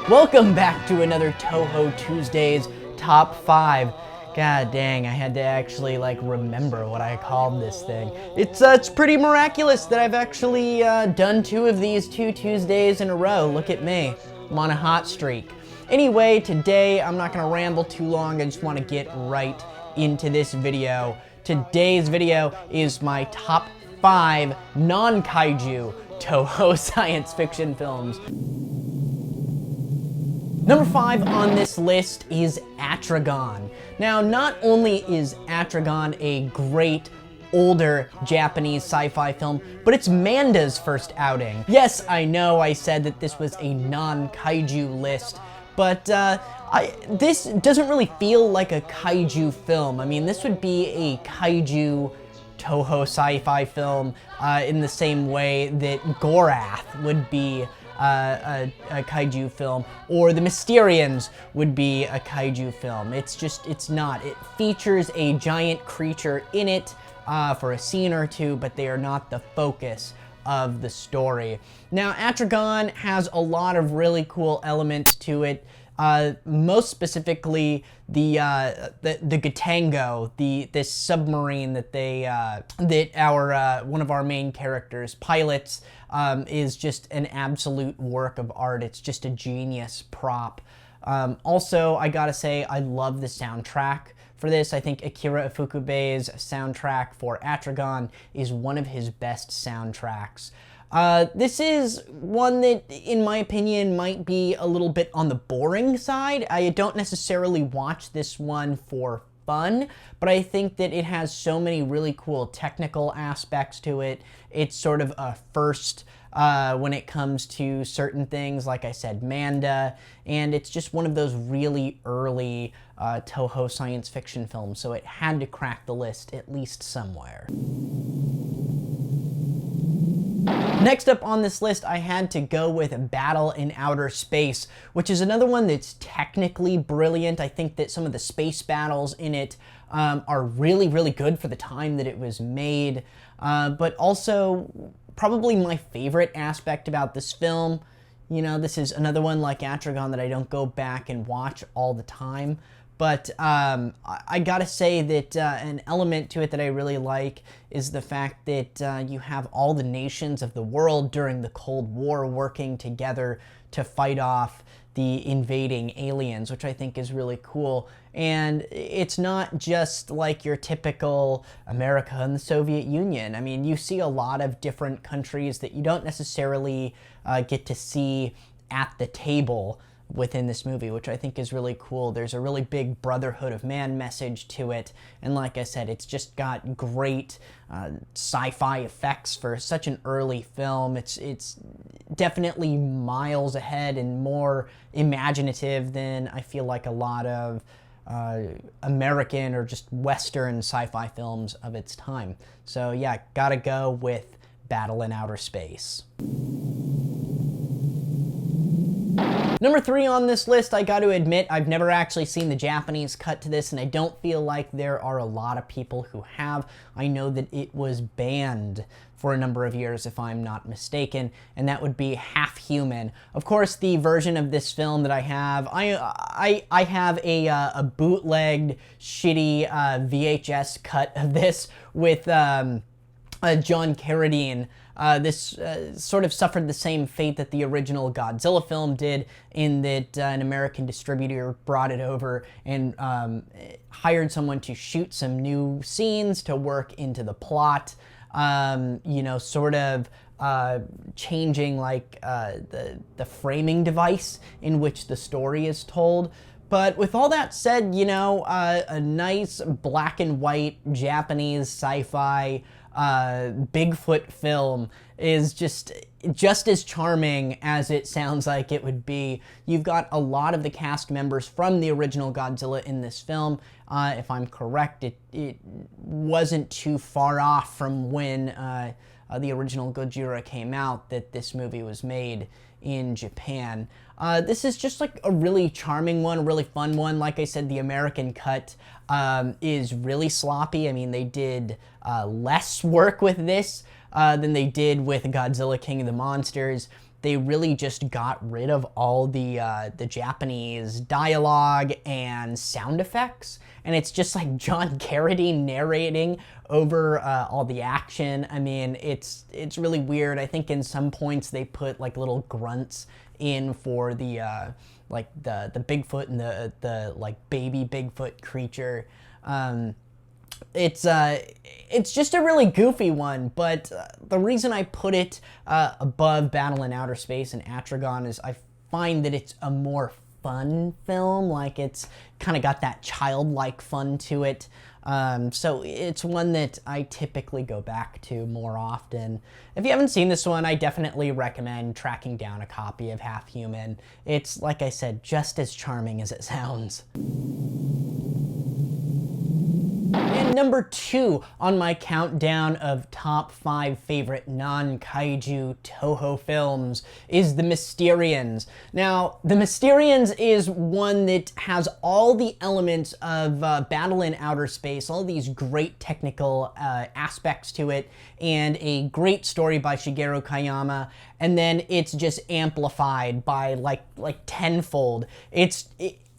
Welcome back to another Toho Tuesdays Top 5. God dang, I had to actually remember what I called this thing. It's pretty miraculous that I've actually done two of these two Tuesdays in a row. Look at me, I'm on a hot streak. Anyway, today I'm not gonna ramble too long, I just want to get right into this video. Today's video is my top 5 non-kaiju Toho science fiction films. Number 5 on this list is Atragon. Now, not only is Atragon a great older Japanese sci-fi film, but it's Manda's first outing. Yes, I know I said that this was a non-kaiju list, but this doesn't really feel like a kaiju film. I mean, this would be a kaiju Toho sci-fi film in the same way that Gorath would be a kaiju film, or the Mysterians would be a kaiju film. It's not. It features a giant creature in it for a scene or two, but they are not the focus of the story. Now, Atragon has a lot of really cool elements to it. Most specifically, the Gatango, this submarine that one of our main characters pilots, is just an absolute work of art. It's just a genius prop. Also, I gotta say, I love the soundtrack for this. I think Akira Ifukube's soundtrack for Atragon is one of his best soundtracks. This is one that, in my opinion, might be a little bit on the boring side. I don't necessarily watch this one for fun, but I think that it has so many really cool technical aspects to it. It's sort of a first when it comes to certain things, like I said, Manda, and it's just one of those really early Toho science fiction films, so it had to crack the list at least somewhere. Next up on this list, I had to go with Battle in Outer Space, which is another one that's technically brilliant. I think that some of the space battles in it are really, really good for the time that it was made. But also, probably my favorite aspect about this film, you know, this is another one like Atragon that I don't go back and watch all the time. But I gotta say that an element to it that I really like is the fact that you have all the nations of the world during the Cold War working together to fight off the invading aliens, which I think is really cool. And it's not just like your typical America and the Soviet Union. I mean, you see a lot of different countries that you don't necessarily get to see at the table within this movie, which I think is really cool. There's a really big brotherhood of man message to it, and like I said, it's just got great sci-fi effects for such an early film. It's definitely miles ahead and more imaginative than I feel like a lot of American or just Western sci-fi films of its time. So yeah, gotta go with Battle in Outer Space. Number 3 on this list, I got to admit, I've never actually seen the Japanese cut to this, and I don't feel like there are a lot of people who have. I know that it was banned for a number of years, if I'm not mistaken, and that would be Half Human. Of course, the version of this film that I have, I have a bootlegged, shitty VHS cut of this with John Carradine. This sort of suffered the same fate that the original Godzilla film did, in that an American distributor brought it over and hired someone to shoot some new scenes to work into the plot, you know, sort of changing the framing device in which the story is told. But with all that said, you know, a nice black and white Japanese sci-fi Bigfoot film is just as charming as it sounds like it would be. You've got a lot of the cast members from the original Godzilla in this film. If I'm correct, it wasn't too far off from when the original Gojira came out that this movie was made in Japan. This is just like a really charming one, a really fun one. Like I said, the American cut is really sloppy. I mean, they did less work with this than they did with Godzilla King of the Monsters. they really just got rid of all the Japanese dialogue and sound effects, and it's just like John Carradine narrating over all the action. I mean, it's really weird. I think in some points they put like little grunts in for the like the Bigfoot and the like baby Bigfoot creature. It's just a really goofy one, but the reason I put it above Battle in Outer Space and Atragon is I find that it's a more fun film. Like, it's kind of got that childlike fun to it. So it's one that I typically go back to more often. If you haven't seen this one, I definitely recommend tracking down a copy of Half Human. It's, like I said, just as charming as it sounds. And number 2 on my countdown of top 5 favorite non-kaiju Toho films is The Mysterians. Now, The Mysterians is one that has all the elements of Battle in Outer Space, all these great technical aspects to it, and a great story by Shigeru Kayama, and then it's just amplified by like tenfold. It's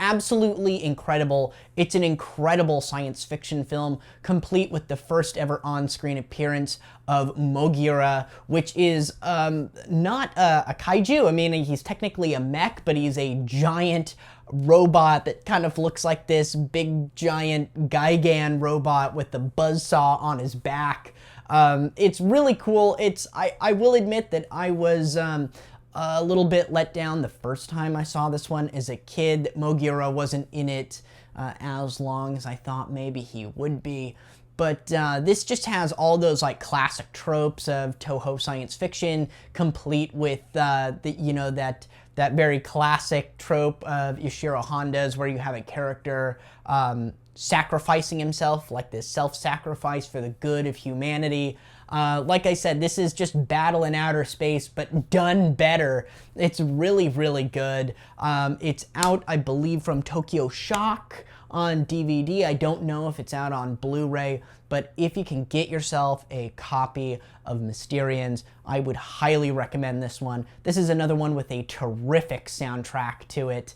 absolutely incredible. It's an incredible science fiction film, complete with the first ever on-screen appearance of Mogira, which is not a kaiju. I mean, he's technically a mech, but he's a giant robot that kind of looks like this big giant Gigan robot with the buzzsaw on his back. It's really cool. I will admit that I was a little bit let down the first time I saw this one as a kid. Mogira wasn't in it as long as I thought maybe he would be. But this just has all those like classic tropes of Toho science fiction, complete with that very classic trope of Ishiro Honda's, where you have a character sacrificing himself, like this self-sacrifice for the good of humanity. Like I said, this is just Battle in Outer Space, but done better. It's really, really good. It's out, I believe, from Tokyo Shock on DVD. I don't know if it's out on Blu-ray, but if you can get yourself a copy of Mysterians, I would highly recommend this one. This is another one with a terrific soundtrack to it.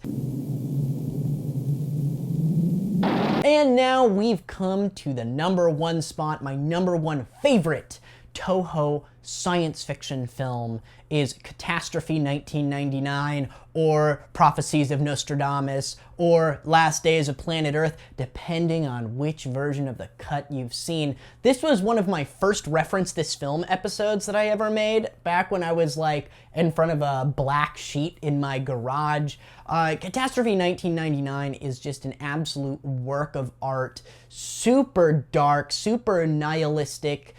And now we've come to the number 1 spot. My number 1 favorite Toho science fiction film is Catastrophe 1999, or Prophecies of Nostradamus, or Last Days of Planet Earth, depending on which version of the cut you've seen. This was one of my first reference this film episodes that I ever made, back when I was like in front of a black sheet in my garage. Catastrophe 1999 is just an absolute work of art. Super dark, super nihilistic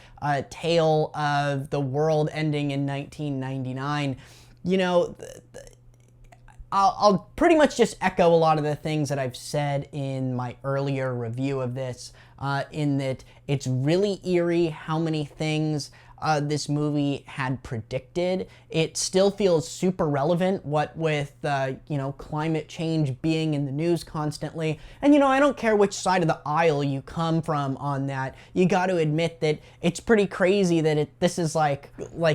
tale of the world ending in 1999. You know, I'll pretty much just echo a lot of the things that I've said in my earlier review of this, in that it's really eerie how many things this movie had predicted. It still feels super relevant, what with, climate change being in the news constantly. And, I don't care which side of the aisle you come from on that. You got to admit that it's pretty crazy that this is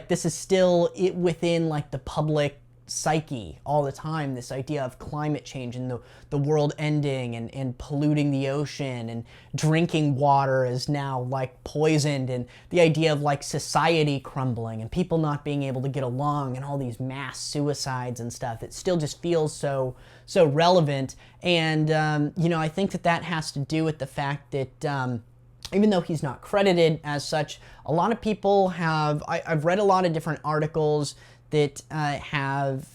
this is still within like the public psyche all the time, this idea of climate change and the world ending and polluting the ocean, and drinking water is now like poisoned, and the idea of like society crumbling and people not being able to get along, and all these mass suicides and stuff. It still just feels so relevant. And I think that has to do with the fact that even though he's not credited as such, a lot of people have, I've read a lot of different articles that have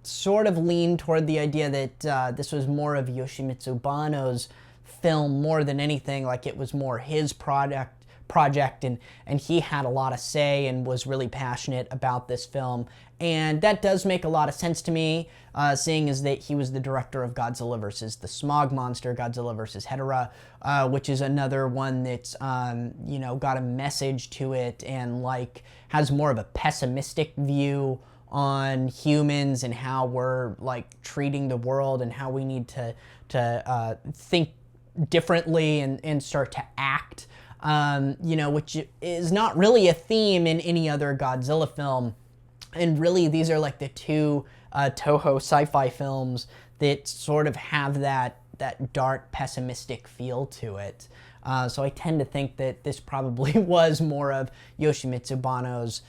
sort of leaned toward the idea that this was more of Yoshimitsu Banno's film more than anything. Like, it was more his project, and he had a lot of say and was really passionate about this film. And that does make a lot of sense to me, seeing as that he was the director of Godzilla vs. the Smog Monster, Godzilla vs. Hedorah, which is another one that's, got a message to it, and like has more of a pessimistic view on humans and how we're like treating the world, and how we need to think differently and start to act. you know, which is not really a theme in any other Godzilla film. And really, these are like the two Toho sci-fi films that sort of have that dark, pessimistic feel to it. So I tend to think that this probably was more of Yoshimitsu Banno's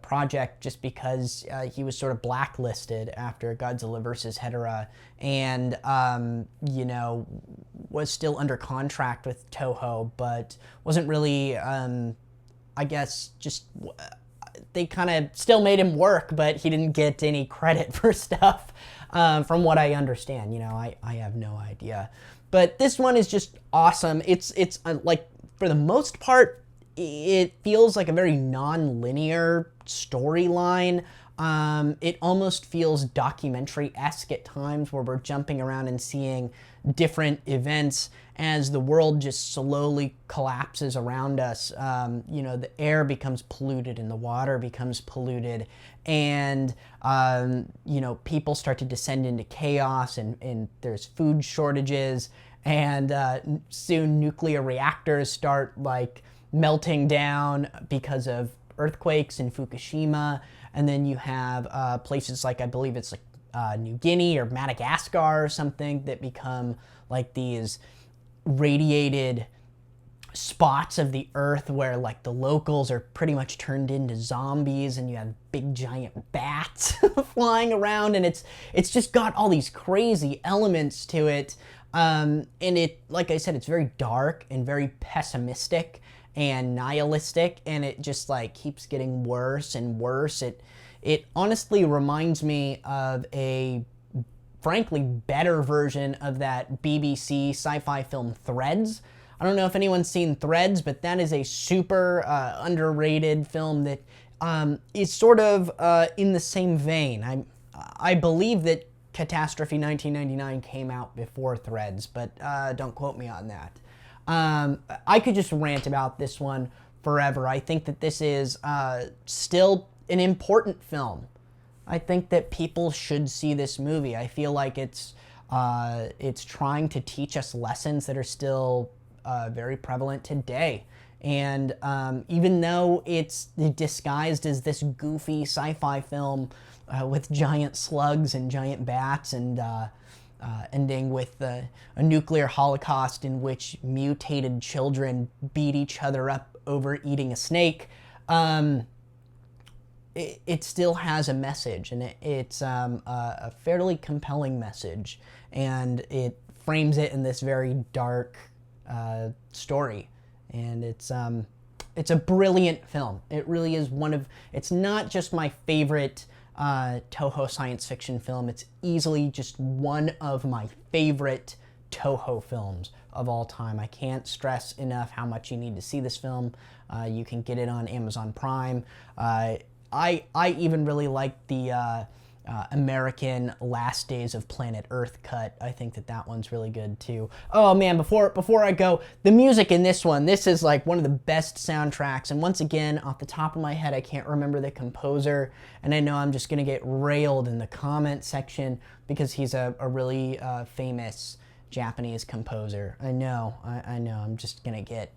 project, just because he was sort of blacklisted after Godzilla vs. Hedorah, and you know, was still under contract with Toho, but wasn't really, I guess, just they kind of still made him work, but he didn't get any credit for stuff, from what I understand. You know, I have no idea. But this one is just awesome. It's like, for the most part, it feels like a very non-linear storyline. It almost feels documentary-esque at times, where we're jumping around and seeing different events as the world just slowly collapses around us. You know, the air becomes polluted and the water becomes polluted, and you know, people start to descend into chaos, and there's food shortages, and soon nuclear reactors start like melting down because of earthquakes in Fukushima. And then you have places like, I believe it's like New Guinea or Madagascar or something, that become like these radiated spots of the earth where like the locals are pretty much turned into zombies, and you have big giant bats flying around, and it's just got all these crazy elements to it. And it, like I said, it's very dark and very pessimistic and nihilistic, and it just like keeps getting worse and worse. It honestly reminds me of a frankly better version of that BBC sci-fi film Threads. I don't know if anyone's seen Threads, but that is a super underrated film that is sort of in the same vein. I believe that Catastrophe 1999 came out before Threads, but don't quote me on that. I could just rant about this one forever. I think that this is still an important film. I think that people should see this movie. I feel like it's trying to teach us lessons that are still very prevalent today. And even though it's disguised as this goofy sci-fi film with giant slugs and giant bats, and ending with a nuclear holocaust in which mutated children beat each other up over eating a snake, it still has a message, and it's a fairly compelling message, and it frames it in this very dark story. And it's a brilliant film. It really is it's not just my favorite Toho science fiction film. It's easily just one of my favorite Toho films of all time. I can't stress enough how much you need to see this film. You can get it on Amazon Prime. I even really like the American Last Days of Planet Earth cut. I think that one's really good too. Oh man, before I go, the music in this one, this is like one of the best soundtracks, and once again, off the top of my head, I can't remember the composer, and I know I'm just gonna get railed in the comment section because he's a really famous Japanese composer. I know, I'm just gonna get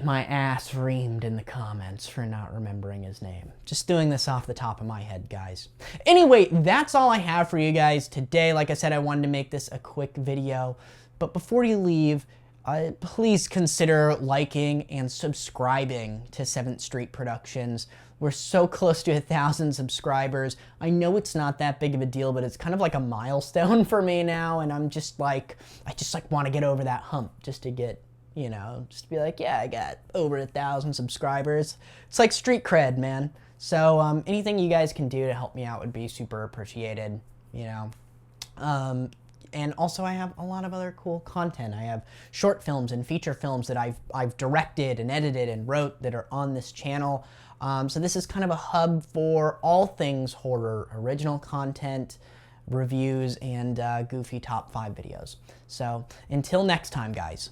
my ass reamed in the comments for not remembering his name. Just doing this off the top of my head, guys. Anyway, that's all I have for you guys today. Like I said, I wanted to make this a quick video. But before you leave, please consider liking and subscribing to 7th Street Productions. We're so close to 1,000 subscribers. I know it's not that big of a deal, but it's kind of like a milestone for me now. And I'm just like, I just like want to get over that hump just to get, you know, just be like, yeah, I got over 1,000 subscribers. It's like street cred, man. So anything you guys can do to help me out would be super appreciated, you know. And also I have a lot of other cool content. I have short films and feature films that I've directed and edited and wrote that are on this channel. So this is kind of a hub for all things horror, original content, reviews, and goofy top 5 videos. So until next time, guys.